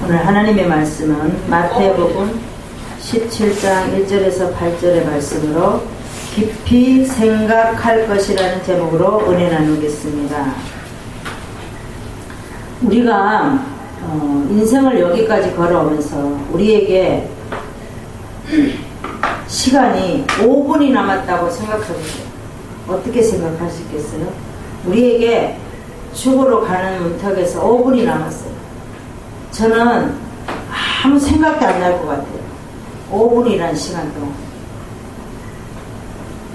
오늘 하나님의 말씀은 마태복음 17장 1절에서 8절의 말씀으로 깊이 생각할 것이라는 제목으로 은혜 나누겠습니다. 우리가 인생을 여기까지 걸어오면서 우리에게 시간이 5분이 남았다고 생각해보세요. 어떻게 생각하시겠어요? 우리에게 죽으러 가는 문턱에서 5분이 남았어요. 저는 아무 생각도 안 날 것 같아요. 5분이라는 시간 동안.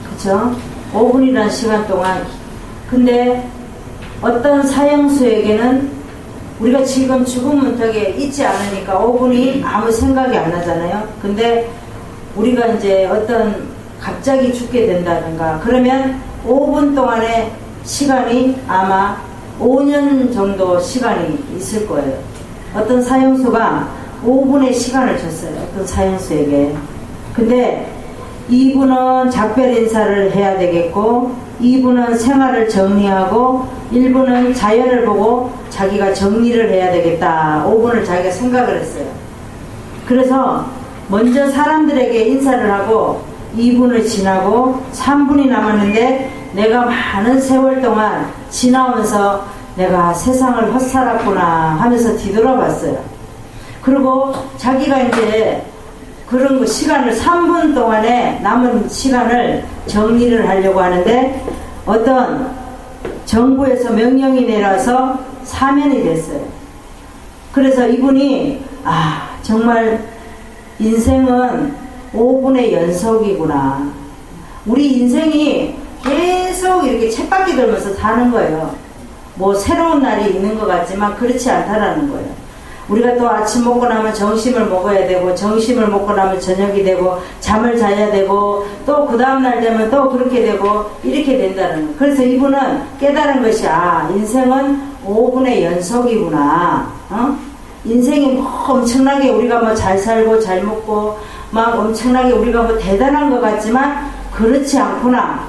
그쵸? 5분이라는 시간 동안. 근데 어떤 사형수에게는 우리가 지금 죽음 문턱에 있지 않으니까 5분이 아무 생각이 안 나잖아요. 근데 우리가 이제 어떤 갑자기 죽게 된다든가 그러면 5분 동안의 시간이 아마 5년 정도 시간이 있을 거예요. 어떤 사형수가 5분의 시간을 줬어요. 어떤 사형수에게. 근데 2분은 작별 인사를 해야 되겠고 2분은 생활을 정리하고 1분은 자연을 보고 자기가 정리를 해야 되겠다. 5분을 자기가 생각을 했어요. 그래서 먼저 사람들에게 인사를 하고 2분을 지나고 3분이 남았는데 내가 많은 세월 동안 지나오면서 내가 세상을 헛살았구나 하면서 뒤돌아봤어요. 그리고 자기가 이제 그런 시간을 3분 동안에 남은 시간을 정리를 하려고 하는데 어떤 정부에서 명령이 내려서 사면이 됐어요. 그래서 이분이 정말 인생은 5분의 연속이구나. 우리 인생이 계속 이렇게 쳇바퀴 돌면서 사는 거예요. 뭐 새로운 날이 있는 것 같지만 그렇지 않다라는 거예요. 우리가 또 아침 먹고 나면 점심을 먹어야 되고 점심을 먹고 나면 저녁이 되고 잠을 자야 되고 또 그 다음날 되면 또 그렇게 되고 이렇게 된다는 거예요. 그래서 이분은 깨달은 것이 인생은 5분의 연속이구나. 인생이 뭐 엄청나게 우리가 뭐 잘 살고 잘 먹고 막 엄청나게 우리가 뭐 대단한 것 같지만 그렇지 않구나.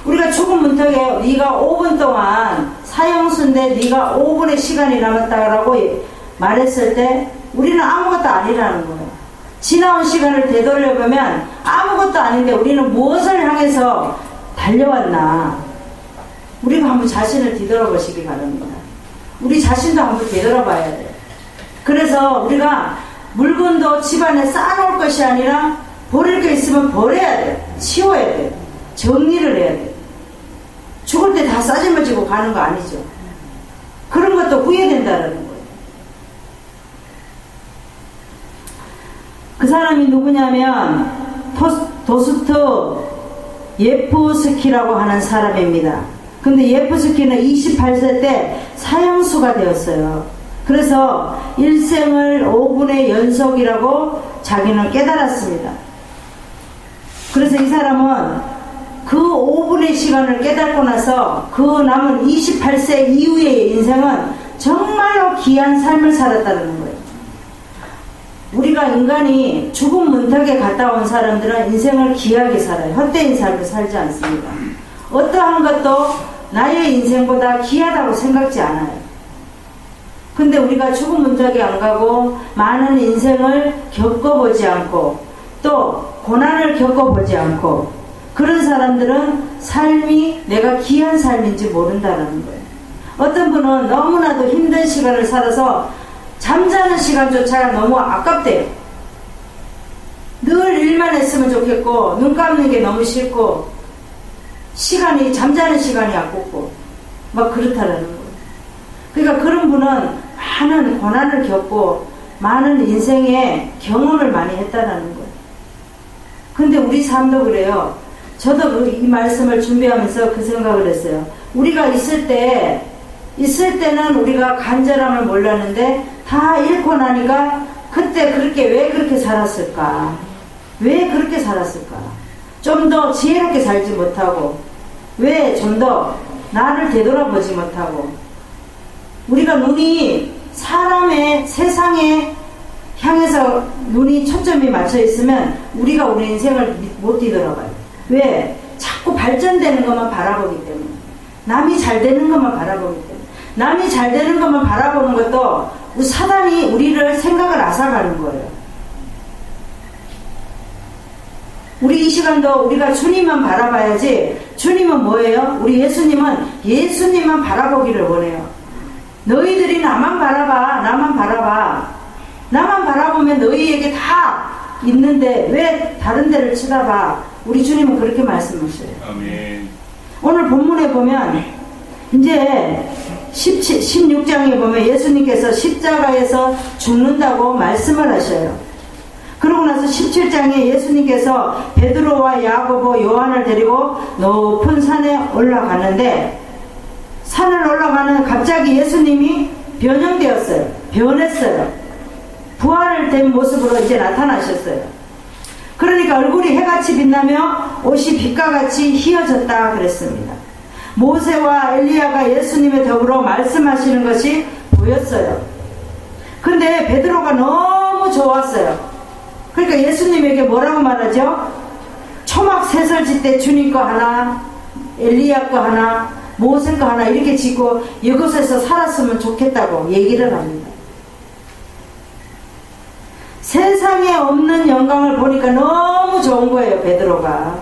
우리가 죽은 문턱에 네가 5분 동안 사형수인데 네가 5분의 시간이 남았다라고 말했을 때 우리는 아무것도 아니라는 거예요. 지나온 시간을 되돌려보면 아무것도 아닌데 우리는 무엇을 향해서 달려왔나. 우리가 한번 자신을 뒤돌아보시기 바랍니다. 우리 자신도 한번 되돌아봐야 돼요. 그래서 우리가 물건도 집안에 쌓아놓을 것이 아니라 버릴 게 있으면 버려야 돼요. 치워야 돼요. 정리를 해야 돼요. 죽을 때 다 싸지머지고 가는 거 아니죠. 그런 것도 후회된다는 거예요. 그 사람이 누구냐면 도스토 예프스키라고 하는 사람입니다. 근데 예프스키는 28세 때 사형수가 되었어요. 그래서 일생을 5분의 연속이라고 자기는 깨달았습니다. 그래서 이 사람은 그 5분의 시간을 깨닫고 나서 그 남은 28세 이후의 인생은 정말로 귀한 삶을 살았다는 거예요. 우리가 인간이 죽음 문턱에 갔다 온 사람들은 인생을 귀하게 살아요. 헛되인 삶을 살지 않습니다. 어떠한 것도 나의 인생보다 귀하다고 생각지 않아요. 근데 우리가 죽음 문턱에 안 가고 많은 인생을 겪어보지 않고 또 고난을 겪어보지 않고 그런 사람들은 삶이 내가 귀한 삶인지 모른다는 거예요. 어떤 분은 너무나도 힘든 시간을 살아서 잠자는 시간조차 너무 아깝대요. 늘 일만 했으면 좋겠고 눈 감는 게 너무 싫고 잠자는 시간이 아깝고 막 그렇다라는 거예요. 그러니까 그런 분은 많은 고난을 겪고 많은 인생의 경험을 많이 했다라는 거예요. 근데 우리 삶도 그래요. 저도 이 말씀을 준비하면서 그 생각을 했어요. 우리가 있을 때는 우리가 간절함을 몰랐는데 다 잃고 나니까 그때 왜 그렇게 살았을까? 왜 그렇게 살았을까? 좀 더 지혜롭게 살지 못하고 왜 좀 더 나를 되돌아보지 못하고 우리가 눈이 사람의 세상에 향해서 눈이 초점이 맞춰 있으면 우리가 우리 인생을 못 뒤돌아봐요. 왜? 자꾸 발전되는 것만 바라보기 때문에 남이 잘 되는 것만 바라보기 때문에 남이 잘 되는 것만 바라보는 것도 사단이 우리를 생각을 앗아가는 거예요. 우리 이 시간도 우리가 주님만 바라봐야지. 주님은 뭐예요? 우리 예수님만 바라보기를 원해요. 너희들이 나만 바라봐. 나만 바라봐. 나만 바라보면 너희에게 다 있는데 왜 다른 데를 쳐다봐? 우리 주님은 그렇게 말씀하셔요. 아멘. 오늘 본문에 보면 이제 16장에 보면 예수님께서 십자가에서 죽는다고 말씀을 하셔요. 그러고 나서 17장에 예수님께서 베드로와 야고보, 요한을 데리고 높은 산에 올라가는데, 산을 올라가는 갑자기 예수님이 변형되었어요. 변했어요. 부활을 된 모습으로 이제 나타나셨어요. 그러니까 얼굴이 해같이 빛나며 옷이 빛과 같이 희어졌다 그랬습니다. 모세와 엘리야가 예수님의 더불어 말씀하시는 것이 보였어요. 근데 베드로가 너무 좋았어요. 그러니까 예수님에게 뭐라고 말하죠? 초막 새설지 때 주님 거 하나, 엘리야 거 하나, 모세 거 하나 이렇게 짓고 이곳에서 살았으면 좋겠다고 얘기를 합니다. 세상에 없는 영광을 보니까 너무 좋은 거예요, 베드로가.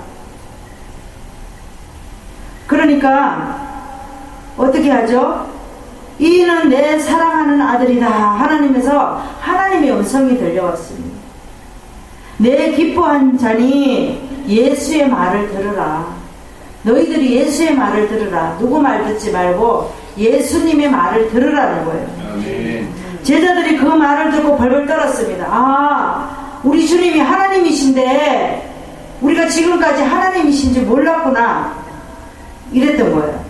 그러니까 어떻게 하죠? 이는 내 사랑하는 아들이다. 하나님에서 하나님의 음성이 들려왔습니다. 내 기뻐한 자니 예수의 말을 들으라. 너희들이 예수의 말을 들으라. 누구 말 듣지 말고 예수님의 말을 들으라는 거예요. 아멘. 제자들이 그 말을 듣고 벌벌 떨었습니다. 아, 우리 주님이 하나님이신데 우리가 지금까지 하나님이신지 몰랐구나. 이랬던 거예요.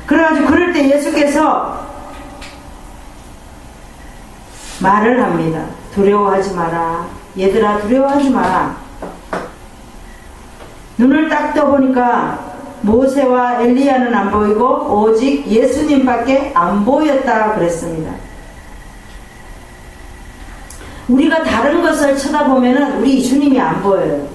그래가지고 그럴 때 예수께서 말을 합니다. 두려워하지 마라. 얘들아, 두려워하지 마라. 눈을 딱 떠보니까 모세와 엘리야는 안 보이고 오직 예수님밖에 안 보였다 그랬습니다. 우리가 다른 것을 쳐다보면은 우리 주님이 안 보여요.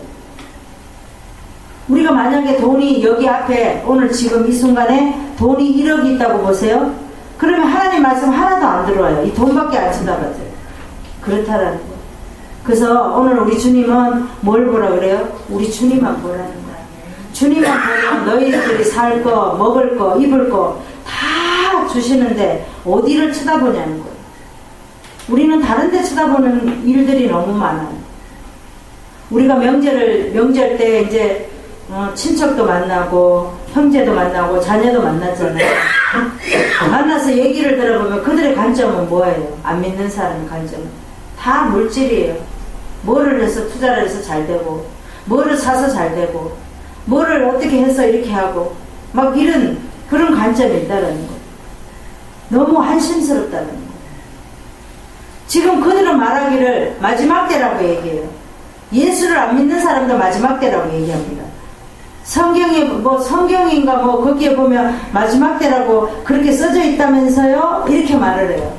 우리가 만약에 돈이 여기 앞에 오늘 지금 이 순간에 돈이 1억이 있다고 보세요. 그러면 하나님 말씀 하나도 안 들어와요. 이 돈밖에 안 쳐다봐요. 그렇다라는 거. 그래서 오늘 우리 주님은 뭘 보라 그래요? 우리 주님만 보라는 거예요. 주님만 보면 너희들이 살 거, 먹을 거, 입을 거 다 주시는데 어디를 쳐다보냐는 거예요. 우리는 다른 데 쳐다보는 일들이 너무 많아요. 우리가 명절 때 이제 친척도 만나고 형제도 만나고 자녀도 만났잖아요. 만나서 얘기를 들어보면 그들의 관점은 뭐예요? 안 믿는 사람의 관점은 다 물질이에요. 뭐를 해서 투자를 해서 잘 되고, 뭐를 사서 잘 되고, 뭐를 어떻게 해서 이렇게 하고, 막 이런 그런 관점이 있다는 거. 너무 한심스럽다는 거. 지금 그들은 말하기를 마지막 때라고 얘기해요. 예수를 안 믿는 사람도 마지막 때라고 얘기합니다. 성경인가 거기에 보면 마지막 때라고 그렇게 써져 있다면서요? 이렇게 말을 해요.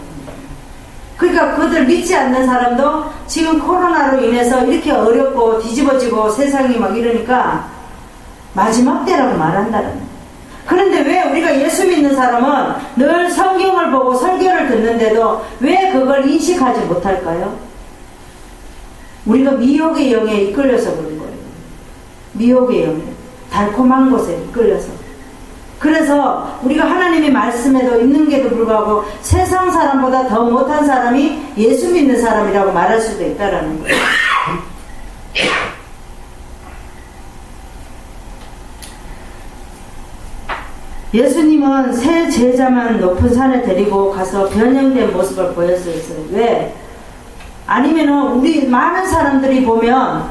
그러니까 그들 믿지 않는 사람도 지금 코로나로 인해서 이렇게 어렵고 뒤집어지고 세상이 막 이러니까 마지막 때라고 말한다는 거예요. 그런데 왜 우리가 예수 믿는 사람은 늘 성경을 보고 설교를 듣는데도 왜 그걸 인식하지 못할까요? 우리가 미혹의 영에 이끌려서 그런 거예요. 미혹의 영에, 달콤한 곳에 이끌려서. 그래서 우리가 하나님의 말씀에도 있는 게도 불구하고 세상 사람보다 더 못한 사람이 예수 믿는 사람이라고 말할 수도 있다라는 거예요. 예수님은 세 제자만 높은 산에 데리고 가서 변형된 모습을 보였었어요. 왜? 아니면은 우리 많은 사람들이 보면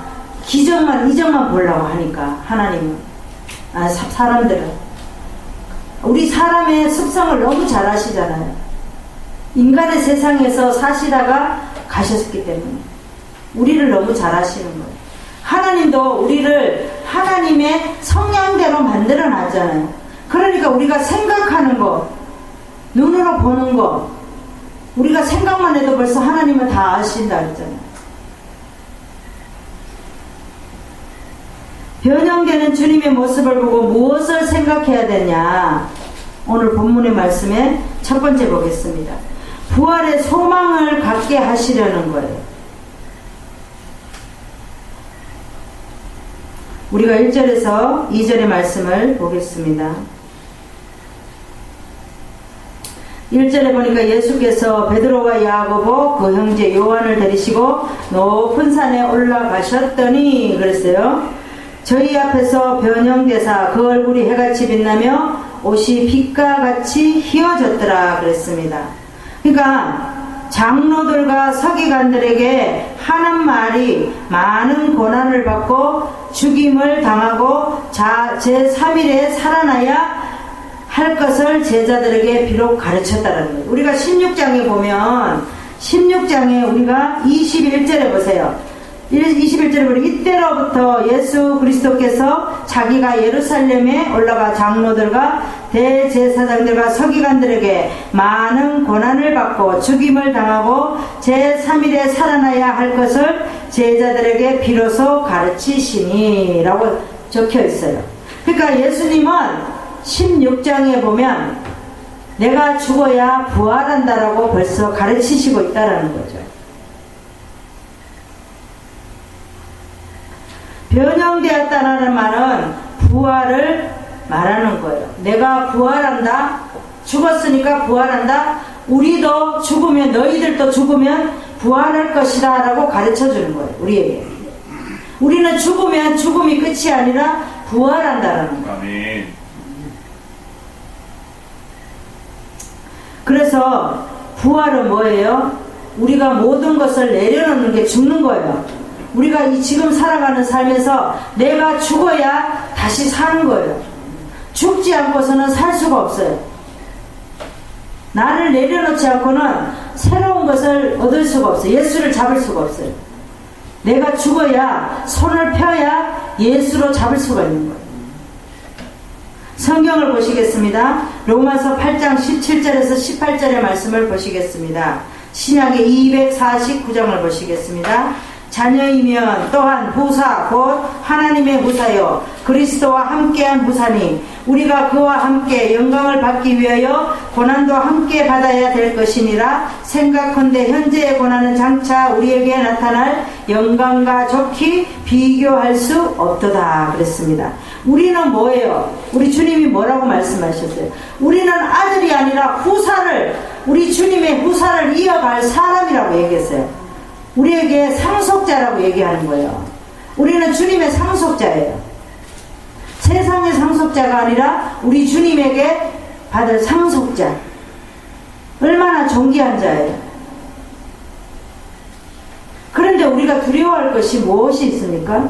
이정만 보려고 하니까 하나님은 사람들은 우리 사람의 습성을 너무 잘 아시잖아요. 인간의 세상에서 사시다가 가셨기 때문에 우리를 너무 잘 아시는 거예요. 하나님도 우리를 하나님의 성향대로 만들어 놨잖아요. 그러니까 우리가 생각하는 거, 눈으로 보는 거, 우리가 생각만 해도 벌써 하나님은 다 아신다 했잖아요. 변형되는 주님의 모습을 보고 무엇을 생각해야 되냐? 오늘 본문의 말씀에 첫 번째 보겠습니다. 부활의 소망을 갖게 하시려는 거예요. 우리가 1절에서 2절의 말씀을 보겠습니다. 1절에 보니까 예수께서 베드로와 야고보 그 형제 요한을 데리시고 높은 산에 올라가셨더니 그랬어요. 저희 앞에서 변형되사 그 얼굴이 해같이 빛나며 옷이 빛과 같이 휘어졌더라 그랬습니다. 그러니까 장로들과 서기관들에게 하는 말이 많은 고난을 받고 죽임을 당하고 제3일에 살아나야 할 것을 제자들에게 비록 가르쳤다는 거예요. 우리가 16장에 보면 16장에 우리가 21절에 보세요. 21절에 보면 이때로부터 예수 그리스도께서 자기가 예루살렘에 올라가 장로들과 대제사장들과 서기관들에게 많은 고난을 받고 죽임을 당하고 제3일에 살아나야 할 것을 제자들에게 비로소 가르치시니 라고 적혀 있어요. 그러니까 예수님은 16장에 보면 내가 죽어야 부활한다라고 벌써 가르치시고 있다라는 거죠. 변형되었다는 말은 부활을 말하는 거예요. 내가 부활한다. 죽었으니까 부활한다. 우리도 죽으면 너희들도 죽으면 부활할 것이다 라고 가르쳐 주는 거예요. 우리에게. 우리는 죽으면 죽음이 끝이 아니라 부활한다라는 거예요. 아멘. 그래서 부활은 뭐예요? 우리가 모든 것을 내려놓는 게 죽는 거예요. 우리가 이 지금 살아가는 삶에서 내가 죽어야 다시 사는 거예요. 죽지 않고서는 살 수가 없어요. 나를 내려놓지 않고는 새로운 것을 얻을 수가 없어요. 예수를 잡을 수가 없어요. 내가 죽어야 손을 펴야 예수로 잡을 수가 있는 거예요. 성경을 보시겠습니다. 로마서 8장 17절에서 18절의 말씀을 보시겠습니다. 신약의 249장을 보시겠습니다. 자녀이면 또한 후사 곧 하나님의 후사요 그리스도와 함께한 후사니 우리가 그와 함께 영광을 받기 위하여 고난도 함께 받아야 될 것이니라. 생각컨대 현재의 고난은 장차 우리에게 나타날 영광과 좋게 비교할 수 없도다 그랬습니다. 우리는 뭐예요? 우리 주님이 뭐라고 말씀하셨어요? 우리는 아들이 아니라 후사를, 우리 주님의 후사를 이어갈 사람이라고 얘기했어요. 우리에게 상속자라고 얘기하는 거예요. 우리는 주님의 상속자예요. 세상의 상속자가 아니라 우리 주님에게 받을 상속자. 얼마나 존귀한 자예요. 그런데 우리가 두려워할 것이 무엇이 있습니까?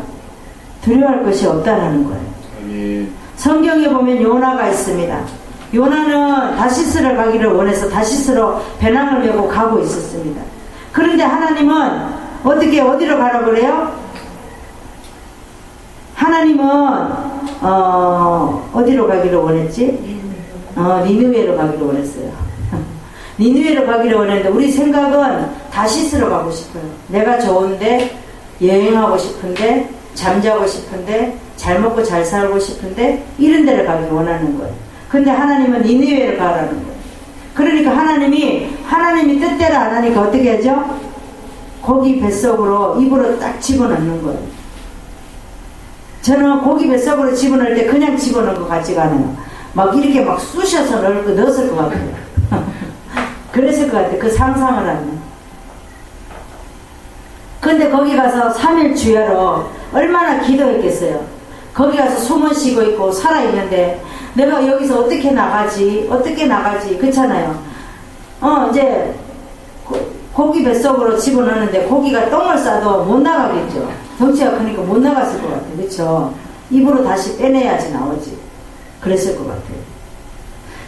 두려워할 것이 없다는 거예요. 아멘. 성경에 보면 요나가 있습니다. 요나는 다시스를 가기를 원해서 다시스로 배낭을 메고 가고 있었습니다. 그런데 하나님은 어디로 가라고 그래요? 하나님은 어디로 가기를 원했지? 니느웨로 가기를 원했어요. 니느웨로 가기를 원했는데 우리 생각은 다시스로 가고 싶어요. 내가 좋은데 여행하고 싶은데 잠자고 싶은데 잘 먹고 잘 살고 싶은데 이런 데를 가기를 원하는 거예요. 근데 하나님은 니느웨로 가라는 거예요. 그러니까 하나님이 뜻대로 안 하니까 어떻게 하죠? 고기 뱃속으로 입으로 딱 집어넣는 거예요. 저는 고기 뱃속으로 집어넣을 때 그냥 집어넣은 것 같지가 않아요. 막 이렇게 막 쑤셔서 넣었을 것 같아요. 그랬을 것 같아요. 그 상상을 하면. 근데 거기 가서 3일 주야로 얼마나 기도했겠어요. 거기 가서 숨은 쉬고 있고 살아있는데 내가 여기서 어떻게 나가지 그렇잖아요. 이제 고기 뱃속으로 집어넣는데 고기가 똥을 싸도 못 나가겠죠. 덩치가 크니까 못 나갔을 것 같아요. 그렇죠. 입으로 다시 빼내야지 나오지. 그랬을 것 같아요.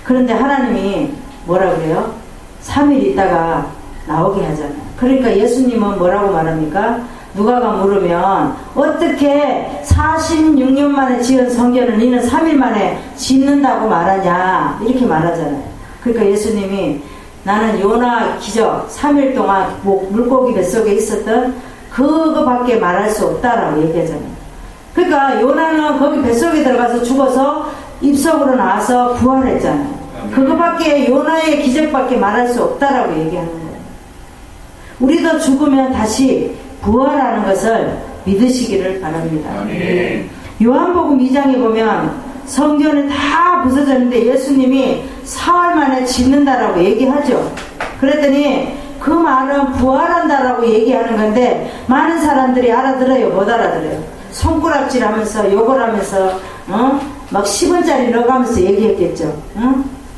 그런데 하나님이 뭐라 그래요? 3일 있다가 나오게 하잖아요. 그러니까 예수님은 뭐라고 말합니까? 누가가 물으면 어떻게 46년 만에 지은 성전을 너는 3일 만에 짓는다고 말하냐 이렇게 말하잖아요. 그러니까 예수님이 나는 요나 기적 3일 동안 물고기 뱃속에 있었던 그거밖에 말할 수 없다라고 얘기하잖아요. 그러니까 요나는 거기 뱃속에 들어가서 죽어서 입속으로 나와서 부활했잖아요. 그거밖에, 요나의 기적밖에 말할 수 없다라고 얘기하는 거예요. 우리도 죽으면 다시 부활하는 것을 믿으시기를 바랍니다. 아멘. 요한복음 2장에 보면 성전이 다 부서졌는데 예수님이 사흘 만에 짓는다라고 얘기하죠. 그랬더니 그 말은 부활한다라고 얘기하는 건데 많은 사람들이 알아들어요? 못 알아들어요? 손가락질 하면서 욕을 하면서 막 10원짜리 넣어가면서 얘기했겠죠.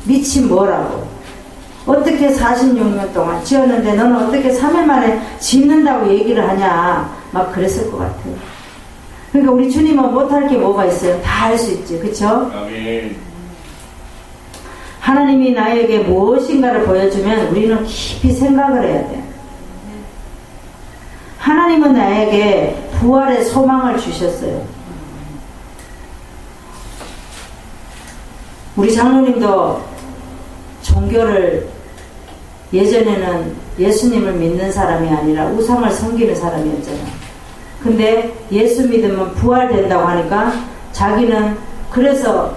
미친 뭐라고, 어떻게 46년 동안 지었는데 너는 어떻게 3일 만에 짓는다고 얘기를 하냐, 막 그랬을 것 같아요. 그러니까 우리 주님은 못할 게 뭐가 있어요? 다 할 수 있지, 그쵸? 아멘. 하나님이 나에게 무엇인가를 보여주면 우리는 깊이 생각을 해야 돼요. 하나님은 나에게 부활의 소망을 주셨어요. 우리 장로님도 종교를, 예전에는 예수님을 믿는 사람이 아니라 우상을 섬기는 사람이었잖아요. 근데 예수 믿으면 부활된다고 하니까 자기는 그래서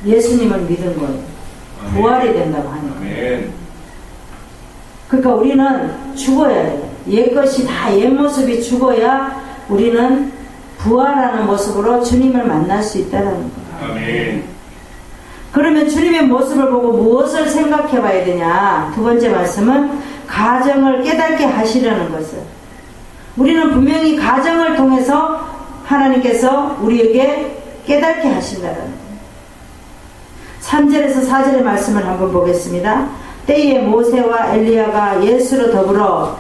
예수님을 믿은 거예요. 부활이 된다고 하니까. 아멘. 그러니까 우리는 죽어야 돼요. 옛것이 다 옛 모습이 죽어야 우리는 부활하는 모습으로 주님을 만날 수 있다는 거예요. 아멘. 그러면 주님의 모습을 보고 무엇을 생각해 봐야 되냐? 두 번째 말씀은 가정을 깨닫게 하시려는 것을. 우리는 분명히 가정을 통해서 하나님께서 우리에게 깨닫게 하신다는 거예요. 3절에서 4절의 말씀을 한번 보겠습니다. 때에 모세와 엘리야가 예수로 더불어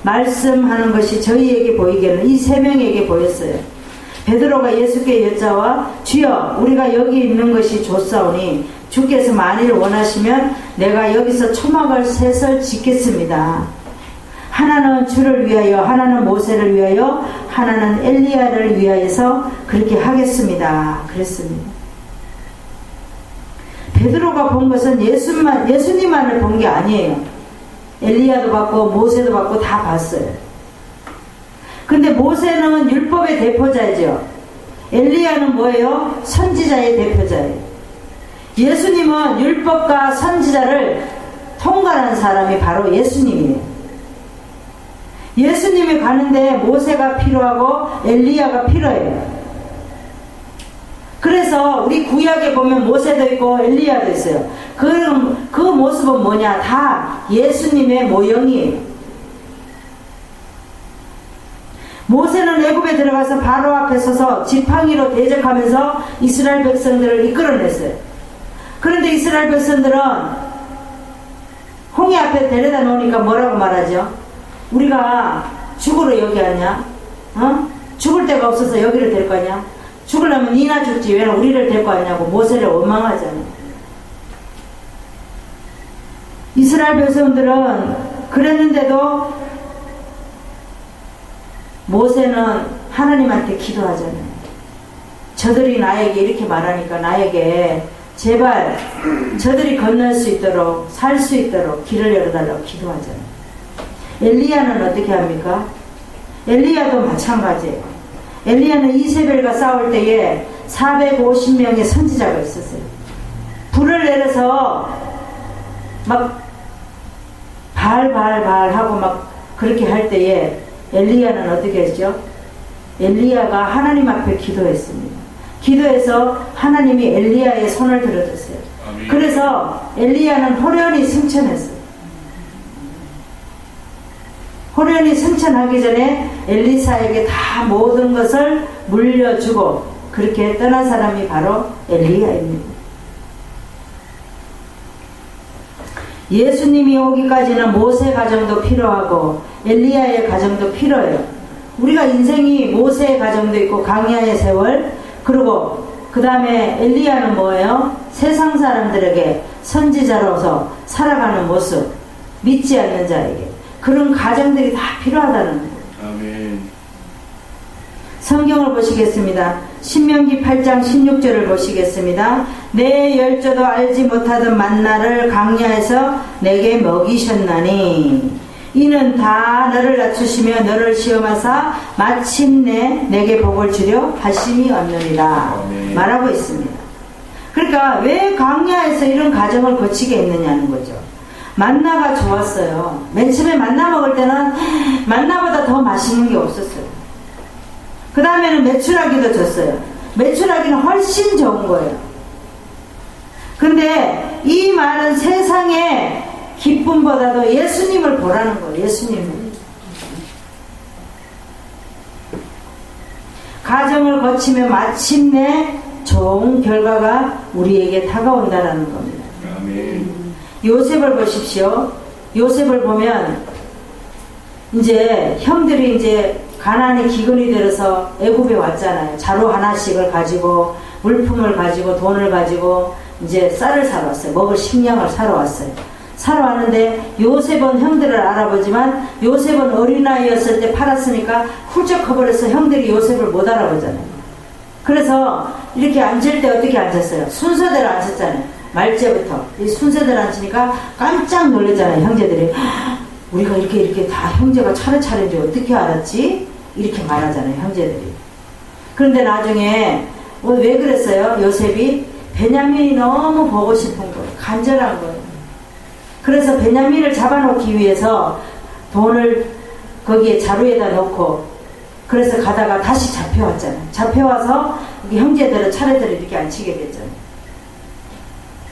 말씀하는 것이 저희에게 보이기에는 이 세 명에게 보였어요. 베드로가 예수께 여짜와 주여 우리가 여기 있는 것이 좋사오니 주께서 만일 원하시면 내가 여기서 초막을 셋을 짓겠습니다. 하나는 주를 위하여, 하나는 모세를 위하여, 하나는 엘리야를 위하여서 그렇게 하겠습니다. 그랬습니다. 베드로가 본 것은 예수님만을 본 게 아니에요. 엘리야도 봤고 모세도 봤고 다 봤어요. 근데 모세는 율법의 대표자이죠. 엘리야는 뭐예요? 선지자의 대표자예요. 예수님은 율법과 선지자를 통과한 사람이 바로 예수님이에요. 예수님이 가는데 모세가 필요하고 엘리야가 필요해요. 그래서 우리 구약에 보면 모세도 있고 엘리야도 있어요. 그 모습은 뭐냐? 다 예수님의 모형이에요. 모세는 애굽에 들어가서 바로 앞에 서서 지팡이로 대적하면서 이스라엘 백성들을 이끌어냈어요. 그런데 이스라엘 백성들은 홍해 앞에 데려다 놓으니까 뭐라고 말하죠? 우리가 죽으러 여기 왔냐? 죽을 데가 없어서 여기를 데리고 왔냐? 죽으려면 니나 죽지 왜 우리를 데리고 왔냐고 모세를 원망하잖아요. 이스라엘 백성들은 그랬는데도 모세는 하나님한테 기도하잖아요. 저들이 나에게 이렇게 말하니까 나에게 제발 저들이 건널 수 있도록 살 수 있도록 길을 열어달라고 기도하잖아요. 엘리야는 어떻게 합니까? 엘리야도 마찬가지예요. 엘리야는 이세벨과 싸울 때에 450명의 선지자가 있었어요. 불을 내려서 막 발발발 하고 막 그렇게 할 때에 엘리야는 어떻게 했죠? 엘리야가 하나님 앞에 기도했습니다. 기도해서 하나님이 엘리야의 손을 들어줬어요. 그래서 엘리야는 호련히 승천했어요. 호련히 승천하기 전에 엘리사에게 다 모든 것을 물려주고 그렇게 떠난 사람이 바로 엘리야입니다. 예수님이 오기까지는 모세 가정도 필요하고 엘리야의 가정도 필요해요. 우리가 인생이 모세의 가정도 있고 광야의 세월, 그리고 그 다음에 엘리야는 뭐예요? 세상 사람들에게 선지자로서 살아가는 모습, 믿지 않는 자에게 그런 가정들이 다 필요하다는 거예요. 아멘. 성경을 보시겠습니다. 신명기 8장 16절을 보시겠습니다. 내 열조도 알지 못하던 만나를 광야에서 내게 먹이셨나니 이는 다 너를 낮추시며 너를 시험하사 마침내 내게 복을 주려 하심이 없느니라 말하고 있습니다. 그러니까 왜 광야에서 이런 과정을 거치게 했느냐는 거죠. 만나가 좋았어요. 맨 처음에 만나 먹을 때는 만나보다 더 맛있는 게 없었어요. 그 다음에는 메추라기도 줬어요. 메추라기는 훨씬 좋은 거예요. 근데 이 말은 세상의 기쁨보다도 예수님을 보라는 거예요. 예수님을. 과정을 거치며 마침내 좋은 결과가 우리에게 다가온다라는 겁니다. 아멘. 요셉을 보십시오. 요셉을 보면 이제 형들이 이제 가나안의 기근이 들어서 애굽에 왔잖아요. 자루 하나씩을 가지고 물품을 가지고 돈을 가지고 이제 쌀을 사러 왔어요. 먹을 식량을 사러 왔어요. 사러 왔는데 요셉은 형들을 알아보지만 요셉은 어린아이였을 때 팔았으니까 훌쩍 커버려서 형들이 요셉을 못 알아보잖아요. 그래서 이렇게 앉을 때 어떻게 앉았어요? 순서대로 앉았잖아요. 말째부터 이 순서대로 앉으니까 깜짝 놀랐잖아요. 형제들이 우리가 이렇게 다 형제가 차례차례인지 어떻게 알았지? 이렇게 말하잖아요. 형제들이. 그런데 나중에 왜 그랬어요? 요셉이 베냐민이 너무 보고 싶은 거예요. 간절한 거예요. 그래서 베냐민을 잡아놓기 위해서 돈을 거기에 자루에다 넣고 그래서 가다가 다시 잡혀왔잖아요. 잡혀와서 형제들은 차례대로 이렇게 앉히게 됐잖아요.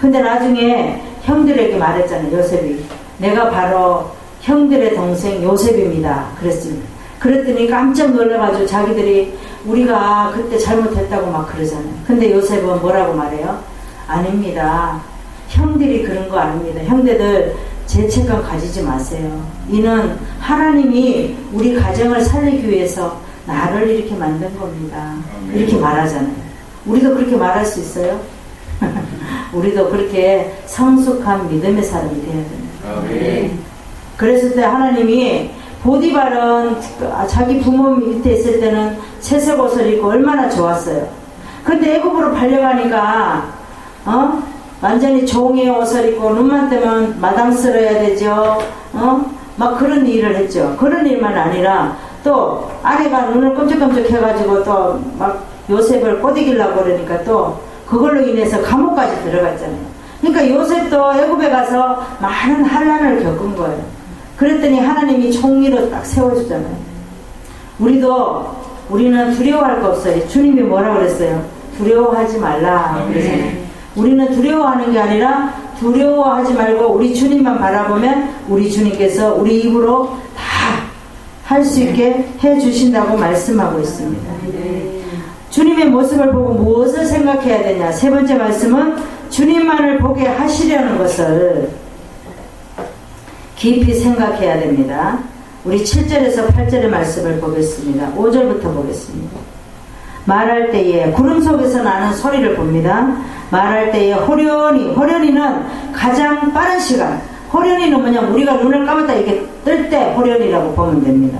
근데 나중에 형들에게 말했잖아요. 요셉이 내가 바로 형들의 동생 요셉입니다. 그랬습니다. 그랬더니 깜짝 놀라가지고 자기들이 우리가 그때 잘못했다고 막 그러잖아요. 근데 요셉은 뭐라고 말해요? 아닙니다. 형들이 그런 거 아닙니다. 형제들 죄책감 가지지 마세요. 이는 하나님이 우리 가정을 살리기 위해서 나를 이렇게 만든 겁니다. 이렇게 말하잖아요. 우리도 그렇게 말할 수 있어요? 우리도 그렇게 성숙한 믿음의 사람이 되어야 됩니다. 그랬을 때 하나님이 보디발은 자기 부모 밑에 있을 때는 채색 옷을 입고 얼마나 좋았어요. 그런데 애굽으로 팔려가니까 완전히 종의 옷을 입고 눈만 뜨면 마당 쓸어야 되죠. 막 그런 일을 했죠. 그런 일만 아니라 또 아내가 눈을 끔찍끔찍 해가지고 또 막 요셉을 꼬드기려고 그러니까 또 그걸로 인해서 감옥까지 들어갔잖아요. 그러니까 요셉도 애굽에 가서 많은 환난을 겪은 거예요. 그랬더니 하나님이 총리로 딱 세워주잖아요. 우리는 두려워할 거 없어요. 주님이 뭐라 그랬어요? 두려워하지 말라 그러잖아요. 우리는 두려워하는 게 아니라 두려워하지 말고 우리 주님만 바라보면 우리 주님께서 우리 입으로 다 할 수 있게 해주신다고 말씀하고 있습니다. 주님의 모습을 보고 무엇을 생각해야 되냐? 세 번째 말씀은 주님만을 보게 하시려는 것을 깊이 생각해야 됩니다. 우리 7절에서 8절의 말씀을 보겠습니다. 5절부터 보겠습니다. 말할 때에 구름 속에서 나는 소리를 봅니다. 말할 때에 호련히는 가장 빠른 시간. 호련히는 뭐냐? 우리가 눈을 감았다 이렇게 뜰 때 호련히라고 보면 됩니다.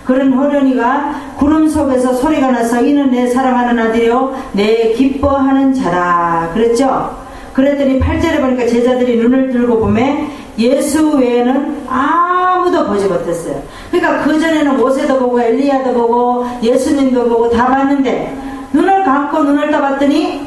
그런 호련히가 구름 속에서 소리가 나서 이는 내 사랑하는 아들이요 내 기뻐하는 자라 그랬죠. 그랬더니 8절에 보니까 제자들이 눈을 들고 보매 예수 외에는 아무도 보지 못했어요. 그러니까 그전에는 모세도 보고 엘리야도 보고 예수님도 보고 다 봤는데 눈을 감고 눈을 떠봤더니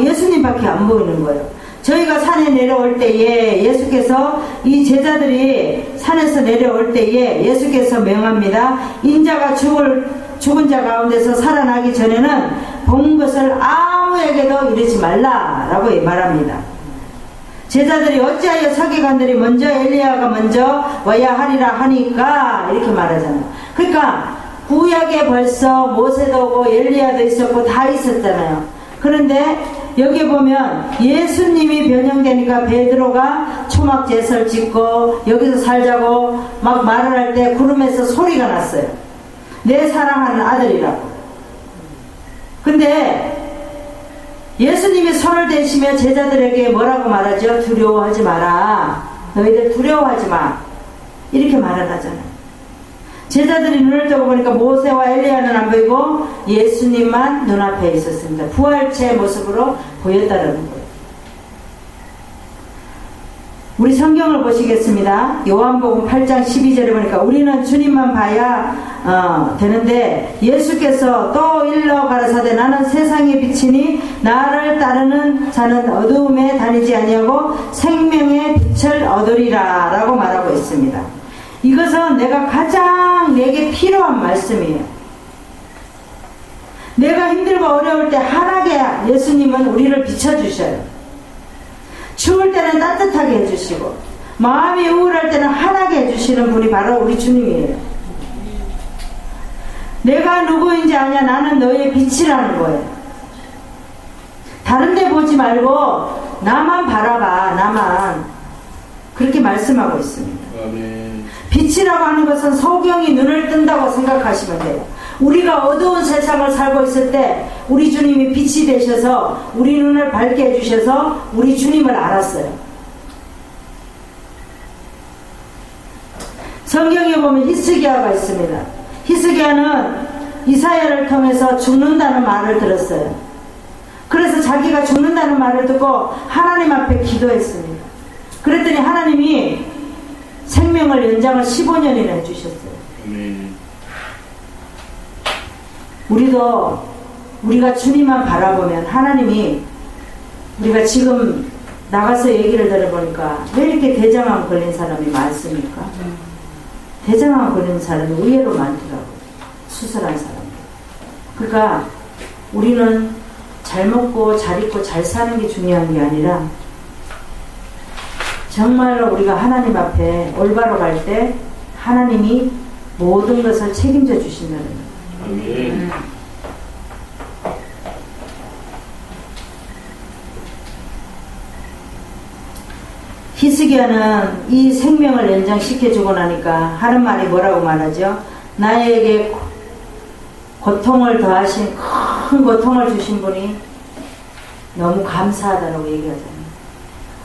예수님밖에 안 보이는 거예요. 저희가 산에 내려올 때에 예수께서 이 제자들이 산에서 내려올 때에 예수께서 명합니다. 인자가 죽은 자 가운데서 살아나기 전에는 본 것을 아무에게도 이르지 말라라고 말합니다. 제자들이 어찌하여 서기관들이 먼저 엘리야가 먼저 와야 하리라 하니까 이렇게 말하잖아요. 그러니까 구약에 벌써 모세도 오고 엘리야도 있었고 다 있었잖아요. 그런데 여기 보면 예수님이 변형되니까 베드로가 초막 제설 짓고 여기서 살자고 막 말을 할 때 구름에서 소리가 났어요. 내 사랑하는 아들이라고. 근데 예수님이 손을 대시며 제자들에게 뭐라고 말하죠? 두려워하지 마라. 너희들 두려워하지 마. 이렇게 말을 하잖아요. 제자들이 눈을 뜨고 보니까 모세와 엘리야는 안 보이고 예수님만 눈앞에 있었습니다. 부활체의 모습으로 보였다는 거예요. 우리 성경을 보시겠습니다. 요한복음 8장 12절에 보니까 우리는 주님만 봐야 되는데 예수께서 또 일러 가라사대 나는 세상의 빛이니 나를 따르는 자는 어두움에 다니지 아니하고 생명의 빛을 얻으리라 라고 말하고 있습니다. 이것은 내가 가장 내게 필요한 말씀이에요. 내가 힘들고 어려울 때 환하게 예수님은 우리를 비춰주셔요. 추울 때는 따뜻하게 해주시고 마음이 우울할 때는 환하게 해주시는 분이 바로 우리 주님이에요. 내가 누구인지 아냐 나는 너의 빛이라는 거예요. 다른 데 보지 말고 나만 바라봐. 나만. 그렇게 말씀하고 있습니다. 아멘. 빛이라고 하는 것은 소경이 눈을 뜬다고 생각하시면 돼요. 우리가 어두운 세상을 살고 있을 때 우리 주님이 빛이 되셔서 우리 눈을 밝게 해주셔서 우리 주님을 알았어요. 성경에 보면 히스기야가 있습니다. 히스기야는 이사야를 통해서 죽는다는 말을 들었어요. 그래서 자기가 죽는다는 말을 듣고 하나님 앞에 기도했습니다. 그랬더니 하나님이 생명을 연장을 15년이나 해주셨어요. 아멘. 우리가 주님만 바라보면 하나님이 우리가 지금 나가서 얘기를 들어보니까 왜 이렇게 대장암 걸린 사람이 많습니까? 대장암 걸린 사람이 의외로 많더라고요. 수술한 사람들. 그러니까 우리는 잘 먹고 잘 입고 잘 사는 게 중요한 게 아니라 정말로 우리가 하나님 앞에 올바로 갈 때 하나님이 모든 것을 책임져 주신다는 거예요. 아멘. 히스기야는 이 생명을 연장시켜주고 나니까 하는 말이 뭐라고 말하죠? 나에게 고통을 더하신 큰 고통을 주신 분이 너무 감사하다고 얘기하잖아요.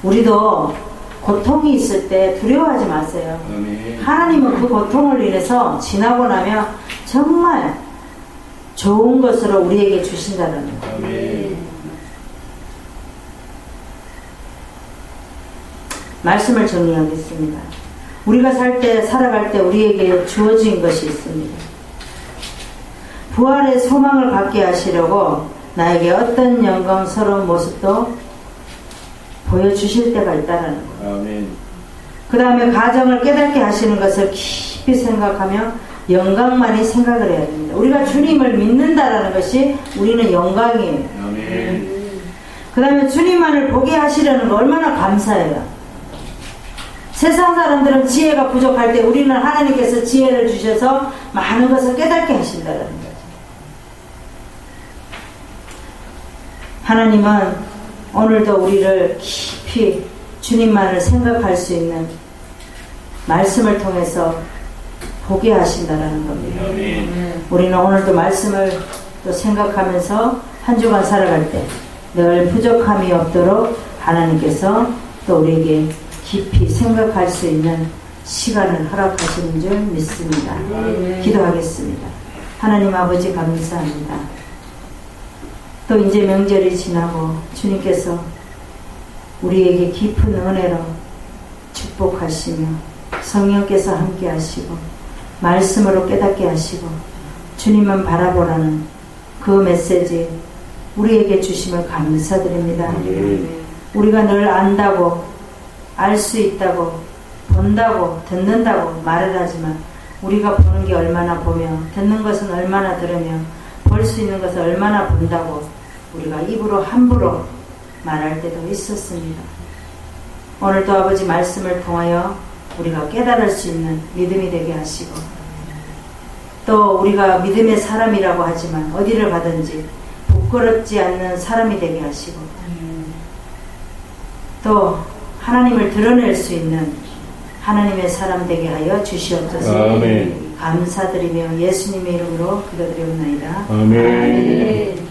우리도 고통이 있을 때 두려워하지 마세요. 아멘. 하나님은 그 고통을 인해서 지나고 나면 정말 좋은 것으로 우리에게 주신다는 거예요. 아멘. 말씀을 정리하겠습니다. 우리가 살아갈 때 우리에게 주어진 것이 있습니다. 부활의 소망을 갖게 하시려고 나에게 어떤 영광스러운 모습도 보여주실 때가 있다는 거예요. 아멘. 그 다음에 가정을 깨닫게 하시는 것을 깊이 생각하며 영광만이 생각을 해야 됩니다. 우리가 주님을 믿는다라는 것이 우리는 영광이에요. 아멘. 그 다음에 주님만을 보게 하시려는 거 얼마나 감사해요. 세상 사람들은 지혜가 부족할 때 우리는 하나님께서 지혜를 주셔서 많은 것을 깨닫게 하신다는 거죠. 하나님은 오늘도 우리를 깊이 주님만을 생각할 수 있는 말씀을 통해서 보게 하신다는 겁니다. 아멘. 우리는 오늘도 말씀을 또 생각하면서 한 주간 살아갈 때 늘 부족함이 없도록 하나님께서 또 우리에게 깊이 생각할 수 있는 시간을 허락하시는 줄 믿습니다. 기도하겠습니다. 하나님 아버지 감사합니다. 또 이제 명절이 지나고 주님께서 우리에게 깊은 은혜로 축복하시며 성령께서 함께 하시고 말씀으로 깨닫게 하시고 주님만 바라보라는 그 메시지 우리에게 주심을 감사드립니다. 우리가 늘 안다고 알 수 있다고 본다고 듣는다고 말을 하지만 우리가 보는 게 얼마나 보며 듣는 것은 얼마나 들으며 볼 수 있는 것을 얼마나 본다고 우리가 입으로 함부로 말할 때도 있었습니다. 오늘도 아버지 말씀을 통하여 우리가 깨달을 수 있는 믿음이 되게 하시고 또 우리가 믿음의 사람이라고 하지만 어디를 가든지 부끄럽지 않는 사람이 되게 하시고 또 하나님을 드러낼 수 있는 하나님의 사람 되게 하여 주시옵소서. 아멘. 감사드리며 예수님의 이름으로 기도드리옵나이다. 아멘. 아멘.